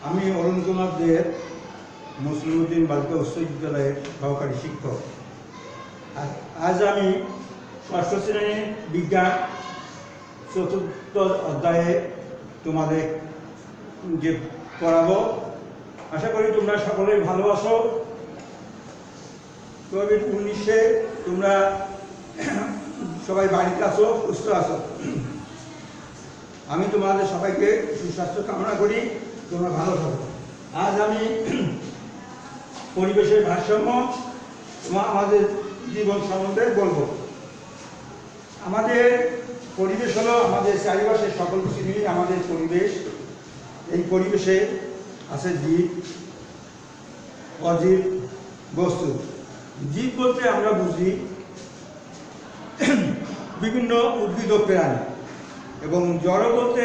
আমি অরুণ কুমার দের মুসলিমউদ্দিন বালিকা উচ্চ বিদ্যালয়ের সহকারী শিক্ষক। আজ আমি ষষ্ঠ শ্রেণীর বিজ্ঞান চতুর্থ অধ্যায়ে তোমাদের যে পড়াবো। আশা করি তোমরা সকলেই ভালো আছো। কোভিড-19 তোমরা সবাই বাড়িতে আছো, সুস্থ আছো। আমি তোমাদের সবাইকে সুস্বাস্থ্য কামনা করি, তোমরা ভালো থাকো। আজ আমি পরিবেশের ভারসাম্য আমাদের জীবন সম্বন্ধে বলবো। আমাদের পরিবেশ হলো আমাদের চারিপাশের সকল কিছু নিয়ে আমাদের পরিবেশ। এই পরিবেশে আছে জীব, অজীব, বস্তু। জীব বলতে আমরা বুঝি বিভিন্ন উদ্ভিদ ও প্রাণী, এবং জড় বলতে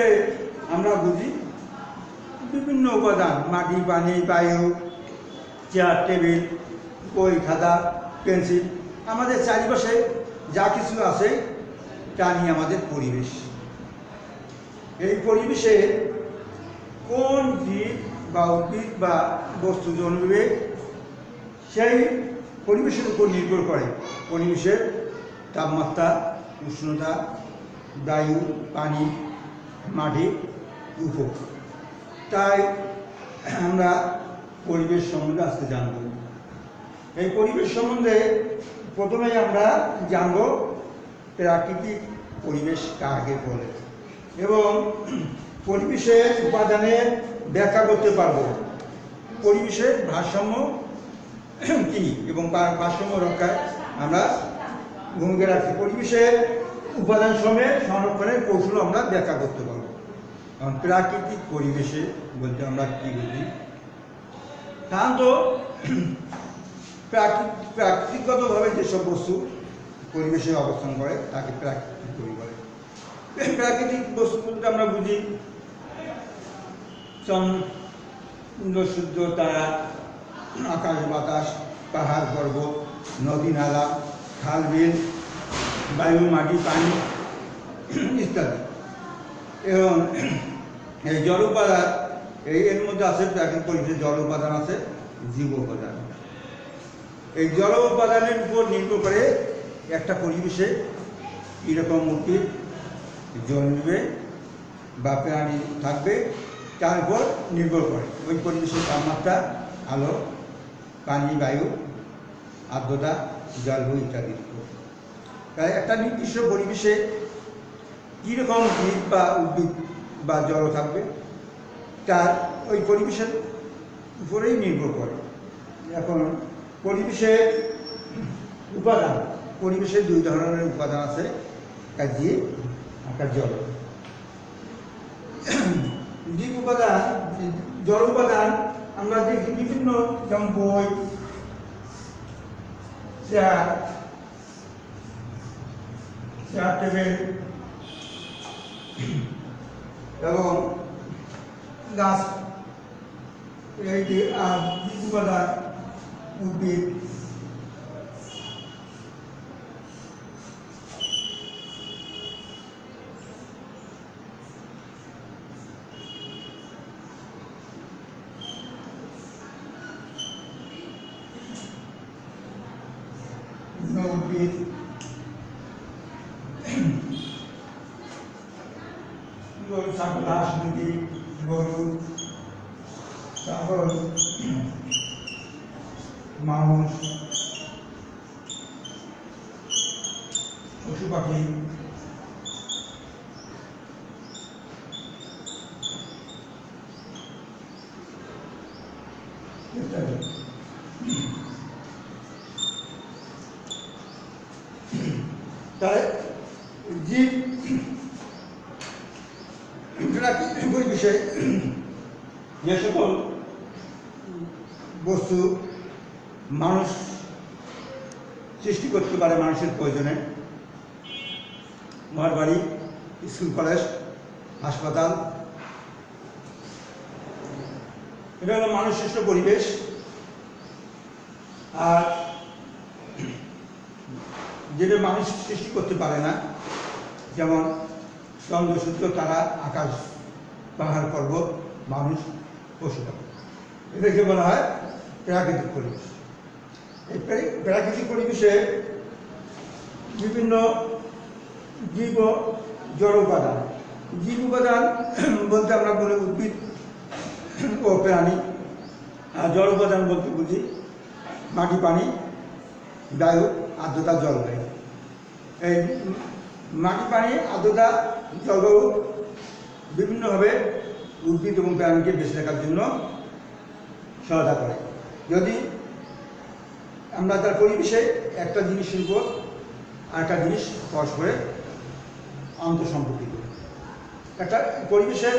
আমরা বুঝি বিভিন্ন উপাদান, মাটি, পানি, বায়ু, চেয়ার, টেবিল, বই, খাতা, পেন্সিল। আমাদের চারিপাশে যা কিছু আছে তা নিয়ে আমাদের পরিবেশ। এই পরিবেশে কোন জীব বা উদ্ভিদ বা বস্তু জন্মবে সেই পরিবেশের উপর নির্ভর করে পরিবেশের তাপমাত্রা, উষ্ণতা, বায়ু, পানি, মাটি, উপর। তাই আমরা পরিবেশ সম্বন্ধে আজকে জানব। এই পরিবেশ সম্বন্ধে প্রথমেই আমরা জানব প্রাকৃতিক পরিবেশ কাকে বলে, এবং পরিবেশের উপাদানের ব্যাখ্যা করতে পারব। পরিবেশের ভারসাম্য কী এবং ভারসাম্য রক্ষায় আমরা ভূমিকা রাখছি। পরিবেশের উপাদান সময়ে সংরক্ষণের কৌশল আমরা ব্যাখ্যা করতে পারব। কারণ প্রাকৃতিক পরিবেশে বলতে আমরা কী বুঝি? সাধারণত প্রাকৃতিকগতভাবে যেসব বস্তু পরিবেশে অবস্থান করে তাকে প্রাকৃতিক পরিবেশ বলে। প্রাকৃতিক বস্তু বলতে আমরা বুঝি চন্দ্র, সূর্য, তারা, আকাশ, বাতাস, পাহাড়, পর্বত, নদী, নালা, খাল, বিল, বায়ু, মাটি, পানি ইত্যাদি। এবং এই জল উপাদান, এর মধ্যে আছে প্রাকৃতিক পরিবেশে জল উপাদান আছে, জীব উপাদান। এই জল উপাদানের উপর নির্ভর করে একটা পরিবেশে কীরকম উদ্ভিদ জন্মবে বা প্রাণী থাকবে তার উপর নির্ভর করে ওই পরিবেশের তাপমাত্রা, আলো, পানি, বায়ু, আর্দ্রতা, জলবায়ু ইত্যাদির উপর। তাই একটা নির্দিষ্ট পরিবেশে কীরকম জীব বা উদ্ভিদ বা জল থাকবে তার ওই পরিবেশের উপরেই নির্ভর করে। এখন পরিবেশের উপাদান, পরিবেশের দুই ধরনের উপাদান আছে, একটা জীব, একটা জল। জীব উপাদান, জল উপাদান আমরা দেখি বিভিন্ন, যেমন বই, চেয়ার, টেবিল এবং গাছ। এই যে আর জীব উপাদান উদ্ভিদ, উদ্ভিদ, ঘাস, মুরগি, গরু, ছাগল, মানুষ, পশু পাখি, ইত্যাদি। তাই জীব পরিবেশে যে সকল বস্তু মানুষ সৃষ্টি করতে পারে মানুষের প্রয়োজনে, ঘর বাড়ি, স্কুল, কলেজ, হাসপাতাল, এটা হলো মানুষ সৃষ্ট পরিবেশ। আর যেটা মানুষ সৃষ্টি করতে পারে না, যেমন চন্দ্র, সূর্য, তারা, আকাশ, পাহাড়, পর্বত, মানুষ পশু পাখি। এটাকে বলা হয় প্রাকৃতিক পরিবেশ। এই প্রাকৃতিক পরিবেশে বিভিন্ন জীব ও জড় উপাদান, জীব উপাদান বলতে আমরা বলি উদ্ভিদ ও প্রাণী, আর জড় উপাদান বলতে বুঝি মাটি, পানি, বায়ু, আর্দ্রতা, জলবায়ু। এই মাটি, পানি, আর্দ্রতা, জলবায়ু বিভিন্নভাবে উদ্ভিদ এবং প্রাণীকে বেঁচে থাকার জন্য সহায়তা করে। যদি আমরা তার পরিবেশে একটা জিনিসের উপর আরেকটা জিনিস পরস্পরের আন্তঃসম্পর্কিত, একটা পরিবেশের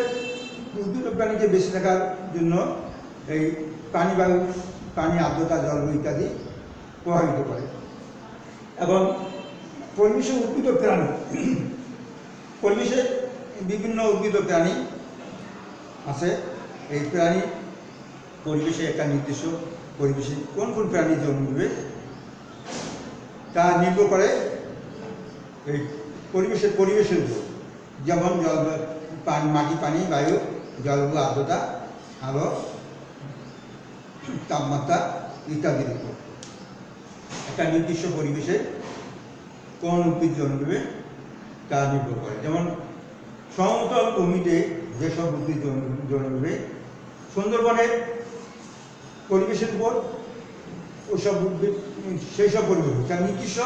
উদ্ভিদ ও প্রাণীকে বেঁচে থাকার জন্য এই পানি, বায়ু, পানি, আর্দ্রতা, জলবায়ু ইত্যাদি প্রভাবিত করে। এবং পরিবেশে উদ্ভিদ ও প্রাণী, পরিবেশে বিভিন্ন উদ্ভিদ ও প্রাণী আছে। এই প্রাণী পরিবেশে একটা নির্দিষ্ট পরিবেশে কোন কোন প্রাণী জন্ম নেবে তা নির্ভর করে এই পরিবেশের উপর, যেমন মাটি, পানি, বায়ু, জলবায়ু, আর্দ্রতা, আলো, তাপমাত্রা ইত্যাদির উপর একটা নির্দিষ্ট পরিবেশে কোন উদ্ভিদ জন্ম নেবে তা নির্ভর করে। যেমন সমতল ভূমিতে যেসব উদ্ভিদ জন্ম নেবে, সুন্দরবনের পরিবেশের উপর ওইসব উদ্ভিদ, সেই সব পরিবেশ তার নির্দিষ্ট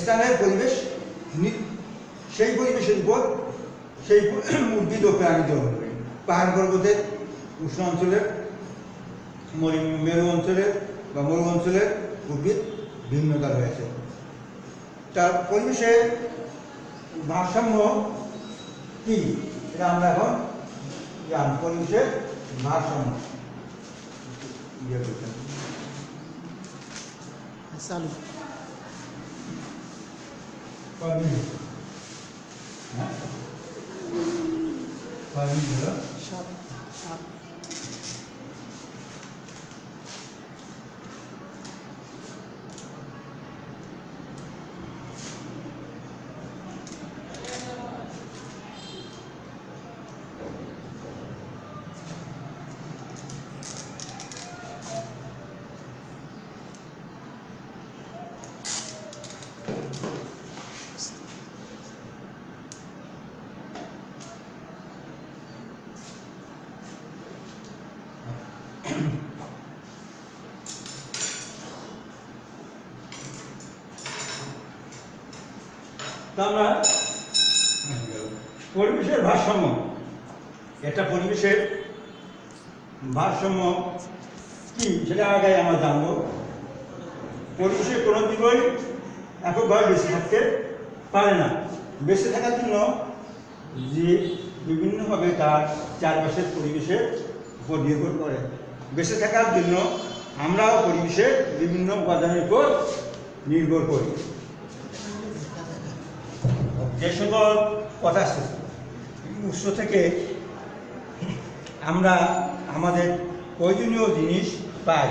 স্থানের পরিবেশ, সেই পরিবেশের উপর সেই উদ্ভিদ ও প্রাণী জন্ম নেবে। পাহাড় পর্বতের উষ্ণ অঞ্চলের, মেরু অঞ্চলের বা মরু অঞ্চলের উদ্ভিদ ভিন্নতা রয়েছে। তার পরিবেশের ভারসাম্য কি এটা আমরা এখন জানি। পরিবেশের ভারসাম্য চালু আমরা পরিবেশের ভারসাম্য, একটা পরিবেশের ভারসাম্য কি সেটা আগে আমরা জানবো। পরিবেশে কোনো জীবই এককভাবে বেঁচে থাকতে পারে না। বেঁচে থাকার জন্য যে বিভিন্নভাবে তার চারপাশের পরিবেশের উপর নির্ভর করে। বেঁচে থাকার জন্য আমরাও পরিবেশের বিভিন্ন উপাদানের উপর নির্ভর করি। যে সকল কথা উৎস থেকে আমরা আমাদের প্রয়োজনীয় জিনিস পাই,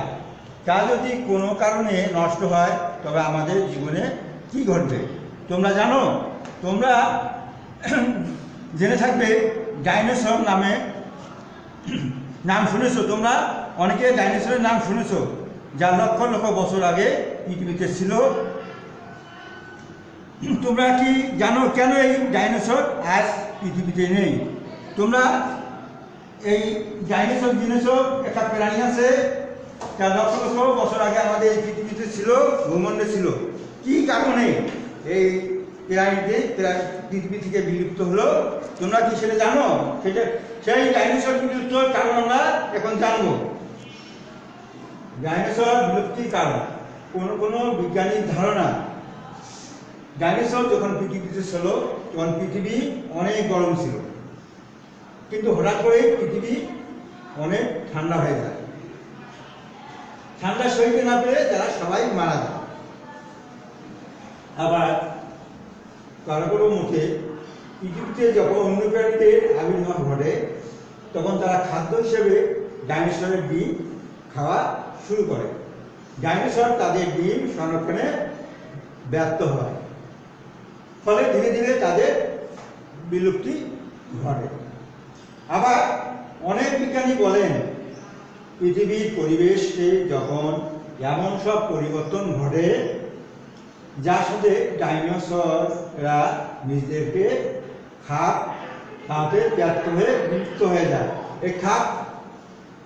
তা যদি কোনো কারণে নষ্ট হয় তবে আমাদের জীবনে কি ঘটবে তোমরা জানো? তোমরা জেনে থাকবে ডাইনোসর নাম শুনেছো। তোমরা অনেকে ডাইনোসরের নাম শুনেছো, যা লক্ষ লক্ষ বছর আগে পৃথিবীতে ছিল। তোমরা কি জানো কেন এই ডাইনোসর আজ পৃথিবীতে নেই? তোমরা এই ডাইনোসর একটা প্রাণী আছে, যা লক্ষ লক্ষ বছর আগে আমাদের এই পৃথিবীতে ছিল, ভূমণ্ডলে ছিল। কি কারণে এই পৃথিবী থেকে বিলুপ্ত হলো তোমরা কি সেটা জানো? সেই ডাইনোসর বিলুপ্তর কারণ আমরা এখন জানবো। ডাইনোসর বিলুপ্তির কারণ কোনো বিজ্ঞানিক ধারণা, ডাইনোসর যখন পৃথিবীতে ছিল তখন পৃথিবী অনেক গরম ছিল, কিন্তু হঠাৎ করে পৃথিবী অনেক ঠান্ডা হয়ে যায়। ঠান্ডা সইতে না পেরে তারা সবাই মারা যায়। আবার কারো মতে পৃথিবীতে যখন অন্য প্রাণীদের আবির্ভাব ঘটে তখন তারা খাদ্য হিসেবে ডাইনোসরের ডিম খাওয়া শুরু করে। ডাইনোসর তাদের ডিম সংরক্ষণে ব্যর্থ হয়, ফলে ধীরে ধীরে তাদের বিলুপ্তি ঘটে। আবার অনেক বিজ্ঞানী বলেন পৃথিবীর পরিবেশে যখন এমন সব পরিবর্তন ঘটে যার সাথে ডাইনোসররা নিজেদেরকে খাওয়াতে ব্যর্থ হয়ে বিলুপ্ত হয়ে যায়। এই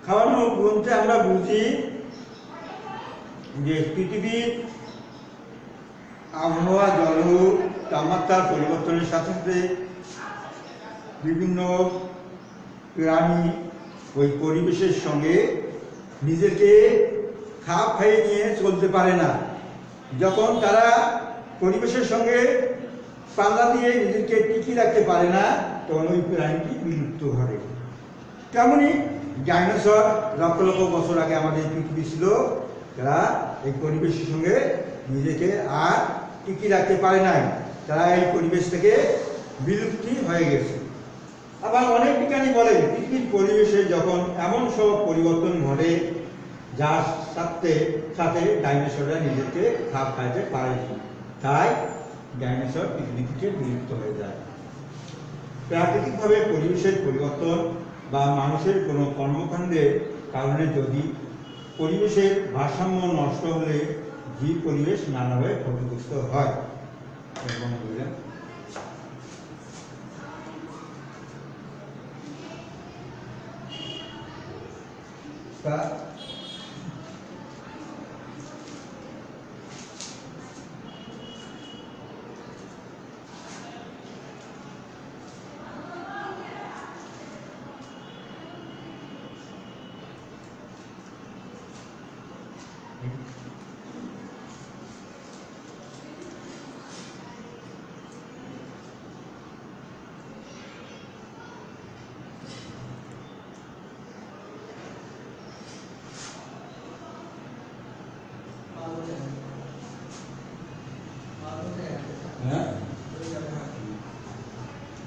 খাওয়ানো বলতে আমরা বুঝি যে পৃথিবীর আবহাওয়া, জলবায়ু, তাপমাত্রার পরিবর্তনের সাথে সাথে বিভিন্ন প্রাণী ওই পরিবেশের সঙ্গে নিজেকে খাপ খাইয়ে নিয়ে চলতে পারে না। যখন তারা পরিবেশের সঙ্গে পাল্লা দিয়ে নিজেকে টিকিয়ে রাখতে পারে না, তখন ওই প্রাণীটি বিলুপ্ত ঘটে। তেমনই ডাইনোসর লক্ষ লক্ষ বছর আগে আমাদের পৃথিবী ছিল, তারা এই পরিবেশের সঙ্গে নিজেকে আর টিকিয়ে রাখতে পারে নাই, তারা এই পরিবেশ থেকে বিলুপ্তি হয়ে গেছে। আবার অনেক বিজ্ঞানী বলেন পৃথিবীর পরিবেশে যখন এমন সব পরিবর্তন ঘটে যার সাথে সাথে ডাইনোসররা নিজেকে খাপ খাইতে পারেনি, তাই ডাইনোসর পৃথিবী থেকে বিলুপ্ত হয়ে যায়। প্রাকৃতিকভাবে পরিবেশের পরিবর্তন বা মানুষের কোনো কর্মকাণ্ডের কারণে যদি পরিবেশের ভারসাম্য নষ্ট হলে জীব পরিবেশ নানাভাবে ক্ষতিগ্রস্ত হয়।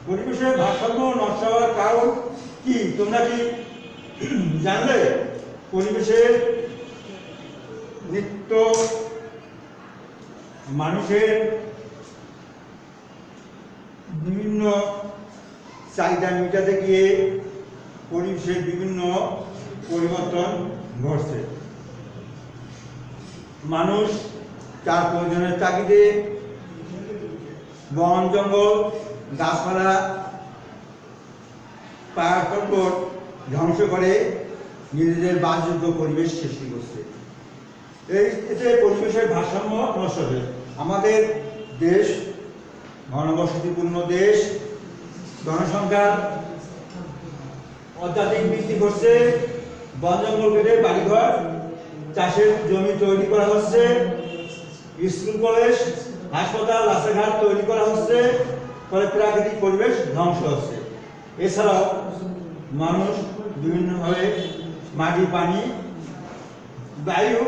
পরিবেশের ভারসাম্য নষ্ট হওয়ার কারণ কি তোমরা কি জানলে? পরিবেশের নিত্য মানুষের বিভিন্ন চাহিদা মেটাতে গিয়ে পরিবেশের বিভিন্ন পরিবর্তন ঘটছে। মানুষ তার প্রয়োজনের তাগিদে বন জঙ্গল, গাছপালা, পাহাড় পর্বত ধ্বংস করে নিজেদের বাসযোগ্য পরিবেশ সৃষ্টি করছে। এতে পরিবেশের ভারসাম্য নষ্ট হবে। আমাদের দেশ ঘনবসতিপূর্ণ দেশ, জনসংখ্যা অত্যাধিক বৃদ্ধি করছে, বন জঙ্গল কেটে বাড়িঘর, চাষের জমি তৈরি করা হচ্ছে, স্কুল কলেজ, হাসপাতাল, রাস্তাঘাট তৈরি করা হচ্ছে, ফলে প্রাকৃতিক পরিবেশ ধ্বংস হচ্ছে। এছাড়াও মানুষ বিভিন্নভাবে মাটি, পানি, বায়ু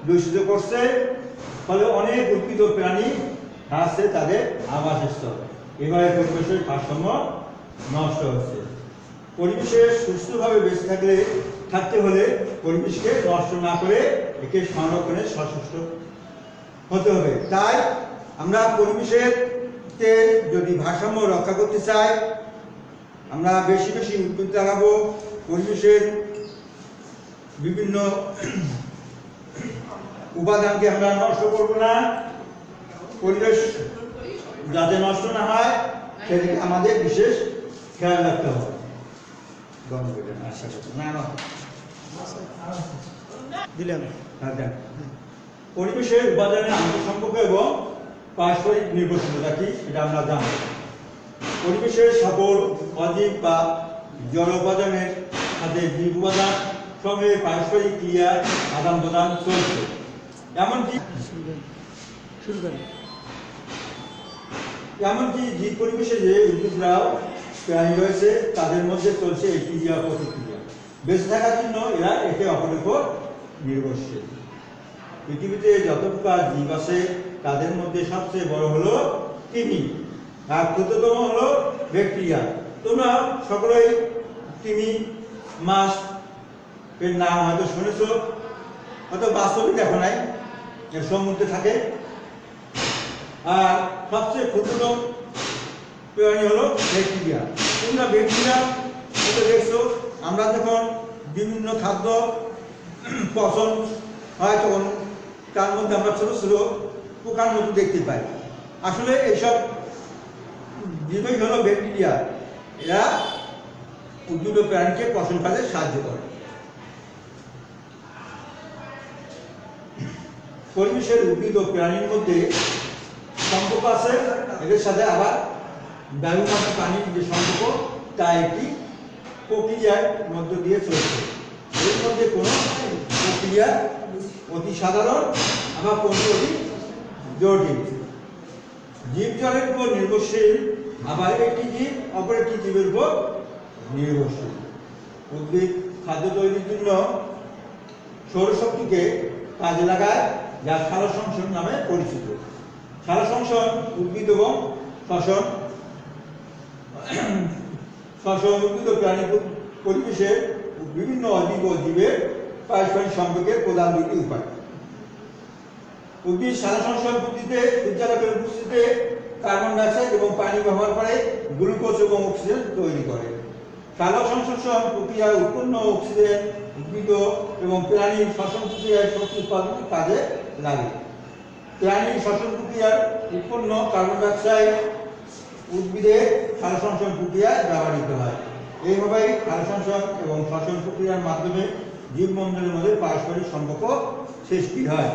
দূষিত করছে, ফলে অনেক উদ্ভিদ প্রাণী হারাচ্ছে তাদের আবাসস্থল। এভাবে পরিবেশের ভারসাম্য নষ্ট হচ্ছে। পরিবেশে সুস্থভাবে বেঁচে থাকতে হলে পরিবেশকে নষ্ট না করে একে সংরক্ষণে সচেষ্ট হতে হবে। তাই আমরা পরিবেশের যদি ভারসাম্য রক্ষা করতে চাই, আমরা বেশি বেশি উদ্ভিদ লাগাবো, পরিবেশের বিভিন্ন উপাদানকে আমরা নষ্ট করব না, পরিবেশ যাতে নষ্ট না হয় সেদিকে আমাদের বিশেষ খেয়াল রাখতে হবে। পরিবেশের উপাদানের আন্তঃসম্পর্ক এবং পারস্পরিক নির্ভরশীলতা কি এটা আমরা জানব। পরিবেশের সকল অজীব বা জড় উপাদানের সাথে জীব উপাদান সঙ্গে পারস্পরিক ক্রিয়া আদান প্রদান চলছে। এমনকি জীব পরিবেশে যে উদ্ভিদরাও প্রাণী রয়েছে তাদের মধ্যে চলছে এই ক্রিয়া প্রতিক্রিয়া। বেঁচে থাকার জন্য এরা একে অপরের উপর নির্ভরশীল। পৃথিবীতে যত প্রকার জীব আছে তাদের মধ্যে সবচেয়ে বড় হলো কৃমি, আর ক্ষুদ্রতম হলো ব্যাকটেরিয়া। তোমরা সকলেই কৃমি মাছ এর নাম হয়তো শুনেছ, হয়তো বাস্তবে দেখো নাই, এর সমুদ্রে থাকে। আর সবচেয়ে ক্ষুদ্রতম প্রাণী হলো ব্যাকটেরিয়া। তোমরা ব্যাকটেরিয়া হয়তো দেখছো, আমরা যখন বিভিন্ন খাদ্য পচন হয় তখন তার মধ্যে আমরা ছোটো ছোটো পোকার মতো দেখতে পাই। আসলে এইসব জীবই হলো ব্যাকটেরিয়া, এরা উদ্ভিদ ও প্রাণীকে পচন কাজে সাহায্য করে। পরিবেশের উদ্ভিদ ও প্রাণীর মধ্যে সম্পর্ক আছে, এদের সাথে আবার বায়ু মাটি পানির যে সম্পর্ক তা একটি প্রক্রিয়ার মধ্য দিয়ে চলছে। এর মধ্যে কোনো প্রক্রিয়া অতি সাধারণ, আবার কোনটি অতি জটিল। জীব জলের উপর নির্ভরশীল, আবার একটি জীব অপর একটি জীবের উপর নির্ভরশীল। উদ্ভিদ খাদ্য তৈরির জন্য সৌরশক্তিকে কাজে লাগায়, যা সালোকসংশ্লেষণ নামে পরিচিত। সালোকসংশ্লেষণ উদ্ভিদ এবং শ্বসন উদ্ভিদ ও প্রাণী পরিবেশের বিভিন্ন অজীব ও জীবের পারস্পরিক সম্পর্কের প্রধান দুটি উপায়। উদ্ভিদ সালোকসংশ্লেষণ পদ্ধতিতে সূর্যালোকের উপস্থিতিতে কার্বন ডাইঅক্সাইড এবং পানি ব্যবহার করে গ্লুকোজ এবং অক্সিজেন তৈরি করে। সালোকসংশ্লেষণ প্রক্রিয়ায় উৎপন্ন অক্সিজেন উদ্ভিদ এবং প্রাণীর শ্বসন প্রক্রিয়ায় শক্তি উৎপাদনের কাজে লাগে। প্রাণীর শ্বসন প্রক্রিয়ার উৎপন্ন কার্বন ডাইঅক্সাইড উদ্ভিদের সালোকসংশ্লেষণ প্রক্রিয়ায় ব্যবহৃত হয়। এইভাবেই সালোকসংশ্লেষণ এবং শ্বসন প্রক্রিয়ার মাধ্যমে জীবমণ্ডলের মধ্যে পারস্পরিক সম্পর্ক সৃষ্টি হয়।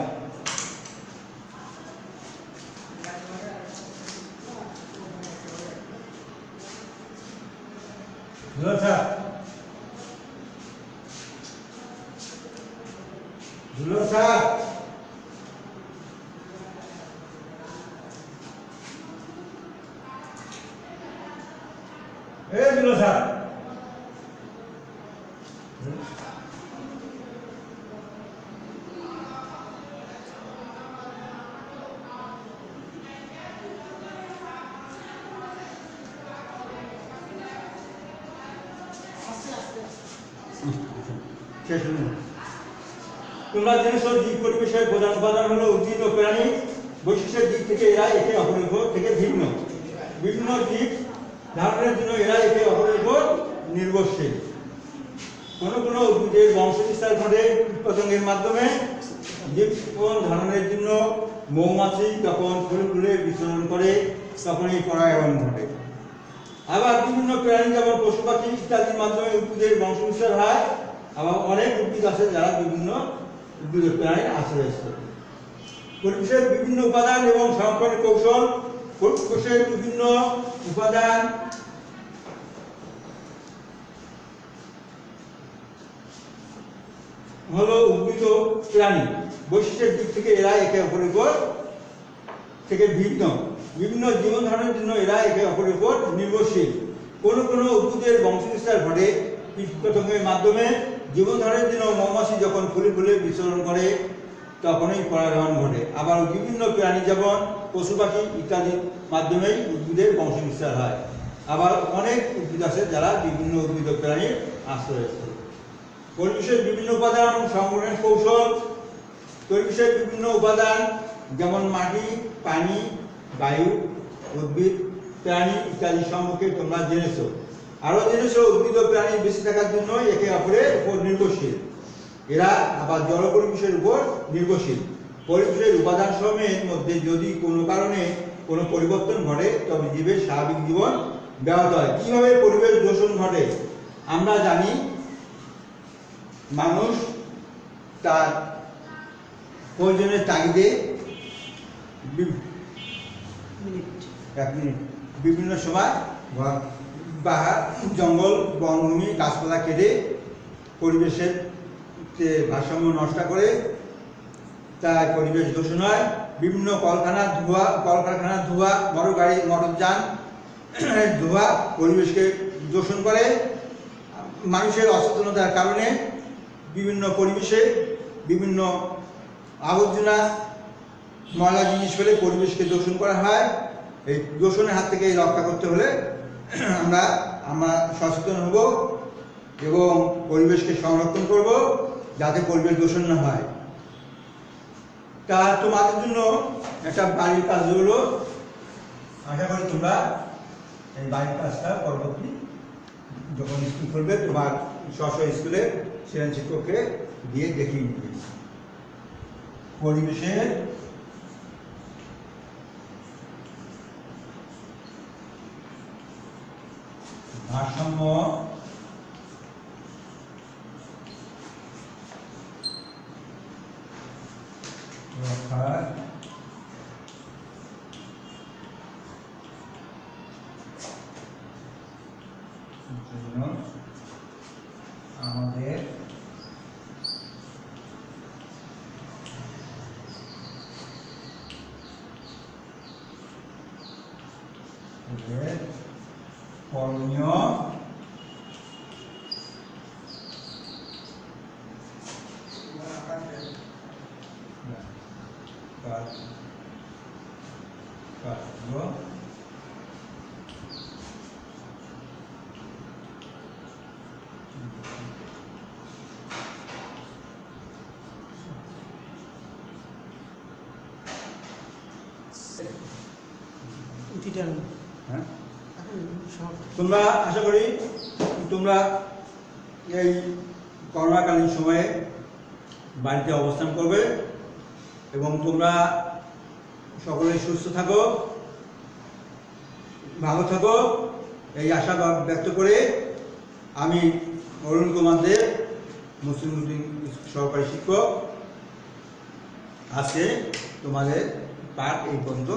তোমরা জেনেছ জীব পরিবেশের প্রধান উপাদান হলো উদ্ভিদ ও প্রাণী। বৈশিষ্ট্যের দিক থেকে এরা একে অপরের উপর থেকে ভিন্ন। বিভিন্ন জীব ধারণের জন্য এরা একে অপরের উপর নির্ভরশীল। কোনো কোনো উদ্ভিদের বংশবিস্তার ঘটে কীটপতঙ্গের মাধ্যমে। জীবন ধারণের জন্য মৌমাছি যখন ফুলে ফুলে বিচরণ করে তখনই পরাগায়ন ঘটে। আবার বিভিন্ন প্রাণী যেমন পশু পাখি ইত্যাদির মাধ্যমে উদ্ভিদের বংশবিস্তার হয়। আবার অনেক উদ্ভিদ আছে যারা বিভিন্ন উদ্ভিদ প্রাণীর আশ্রয়স্থল। পরিবেশের বিভিন্ন উপাদান এবং সংরক্ষণের কৌশল। কোষের বিভিন্ন উপাদান হলো উদ্ভিদ ও প্রাণী। বৈশিষ্ট্যের দিক থেকে এরা একে অপরের উপর থেকে ভিন্ন। বিভিন্ন জীবন ধারণের জন্য এরা একে অপরের উপর নির্ভরশীল। কোনো কোনো উদ্ভিদের বংশবিস্তার ঘটে কীটপতঙ্গের মাধ্যমে। জীবন ধারণের জন্য মৌমাছি যখন ফুলে ফুলে বিচরণ করে তখনই পরাগায়ন ঘটে। আবার বিভিন্ন প্রাণী যেমন পশু পাখি ইত্যাদির মাধ্যমেই উদ্ভিদের বংশবিস্তার হয়। আবার অনেক উদ্ভিদ আছে যারা বিভিন্ন উদ্ভিদ প্রাণীর আশ্রয়স্থল। পরিবেশের বিভিন্ন উপাদান সংরক্ষণের কৌশল। পরিবেশের বিভিন্ন উপাদান যেমন মাটি, পানি, বায়ু, উদ্ভিদ, প্রাণী ইত্যাদি সম্পর্কে তোমরা জেনেছ। আরও জেনেছ উদ্ভিদ ও প্রাণী বেঁচে থাকার জন্য একে অপরের উপর নির্ভরশীল। এরা আবার জল পরিবেশের উপর নির্ভরশীল। পরিবেশের উপাদান সমূহের মধ্যে যদি কোনো কারণে কোনো পরিবর্তন ঘটে তবে জীবের স্বাভাবিক জীবন ব্যাহত হয়। কীভাবে পরিবেশ দূষণ ঘটে? আমরা জানি মানুষ তার প্রয়োজনের তাগিদে বিভিন্ন সময় পাহাড় জঙ্গল বনভূমি গাছপালা কেটে পরিবেশের ভারসাম্য নষ্ট করে, তাই পরিবেশ দূষণ হয়। বিভিন্ন কলকারখানার ধোঁয়া, মোটরযান ধোঁয়া পরিবেশকে দূষণ করে। মানুষের অসচেতনতার কারণে বিভিন্ন পরিবেশে বিভিন্ন আবর্জনা ময়লা জিনিস ফেলে পরিবেশকে দূষণ করা হয়। এই দূষণের হাত থেকে রক্ষা করতে হলে আমরা সচেতন হব এবং পরিবেশকে সংরক্ষণ করব যাতে পরিবেশ দূষণ না হয়। তা তোমাদের জন্য একটা বাড়ির কাজ হলো, আশা করি তোমরা এই বাড়ির কাজটা পরবর্তী যখন স্কুল খুলবে তোমার স্ব স্কুলে সেখানে শিক্ষককে দিয়ে দেখিয়ে নিবে। পরিবেশের ভারসাম্য রক্ষার জন্য আমাদের করণীয় কার্য হ্যাঁ, তোমরা আশা করি তোমরা এই করোনাকালীন সময়ে বাড়িতে অবস্থান করবে এবং তোমরা সকলেই সুস্থ থাকো, ভালো থাকো, এই আশা ব্যক্ত করে আমি অরুণ কুমার দেব, মুসলিম সহকারী শিক্ষক, আজকে তোমাদের পাঠ এই পর্যন্ত।